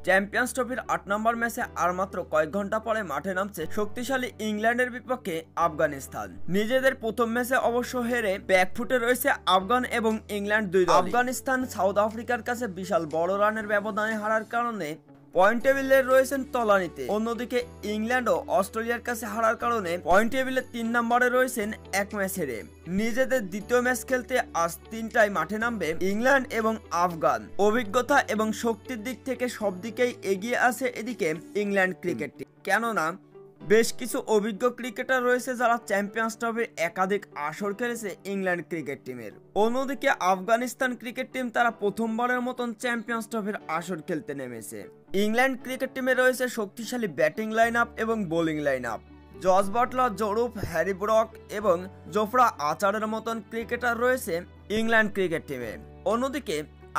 Champions ট্রফির ৮ নম্বর ম্যাচে আর মাত্র কয়েক ঘন্টা পরে মাঠে নামছে শক্তিশালী ইংল্যান্ডের বিপক্ষে আফগানিস্তান। নিজেদের প্রথম ম্যাচে অবশ্য হেরে ব্যাকফুটে রয়েছে আফগান এবং ইংল্যান্ড দুই দল। আফগানিস্তান সাউথ আফ্রিকার কাছে বিশাল বড় রানের ব্যবধানে হারার কারণে পয়েন্ট টেবিলে রয়েছেন তলানিতে। অন্যদিকে ইংল্যান্ডও অস্ট্রেলিয়ার কাছে হারার কারণে পয়েন্ট টেবিলে ৩ নম্বরে রয়েছেন এক ম্যাচ হেরে। নিজেদের দ্বিতীয় ম্যাচ খেলতে আজ ৩টায় মাঠে নামবে ইংল্যান্ড এবং আফগান। অভিজ্ঞতা এবং শক্তির দিক থেকে সব দিকেই এগিয়ে আছে এদিকে ইংল্যান্ড ক্রিকেট টিম, কেননা বেশ কিছু অভিজ্ঞ ক্রিকেটার রয়েছে যারা চ্যাম্পিয়ন্স ট্রফির একাধিক আসর খেলেছে ইংল্যান্ড ক্রিকেট টিমের। অন্যদিকে আফগানিস্তান ক্রিকেট টিম তারা প্রথমবারের মতন চ্যাম্পিয়ন্স ট্রফির আসর খেলতে নেমেছে। ইংল্যান্ড ক্রিকেট টিমে রয়েছে শক্তিশালী ব্যাটিং লাইন আপ এবং bowling line up. Jos Buttler, জরুফ, হ্যারি ব্রক এবং জোফরা আচারের মতন ক্রিকেটার রয়েছে ইংল্যান্ড ক্রিকেট টিমে। অন্যদিকে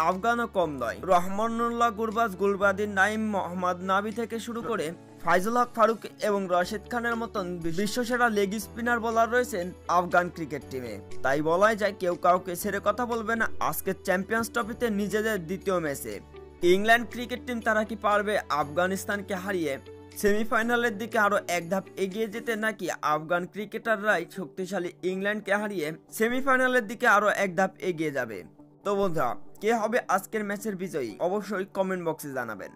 আফগানও কম নয়। রহমানুল্লাহ গুরবাজ, গুলবাদিন নাইম, মোহাম্মদ নাবি থেকে শুরু করে ফাইজুল হক ফারুক এবং রশিদ খানের মতন বিশ্বসেরা লেগ স্পিনার বোলার রয়েছেন আফগান ক্রিকেট টিমে। তাই বলাই যায় কেউ কাউকে ছেড়ে কথা বলবে না আজকের চ্যাম্পিয়ন্স ট্রফিতে নিজেদের দ্বিতীয় ম্যাচে। ইংল্যান্ড ক্রিকেট টিম তারা কি পারবে আফগানিস্তানকে হারিয়ে সেমিফাইনালের দিকে আরো এক ধাপ এগিয়ে যেতে, নাকি আফগান ক্রিকেটাররাই শক্তিশালী ইংল্যান্ডকে হারিয়ে সেমিফাইনালের দিকে আরো এক ধাপ এগিয়ে যাবে? তো বন্ধুরা, কে হবে আজকের ম্যাচের বিজয়ী অবশ্যই কমেন্ট বক্সে জানাবেন।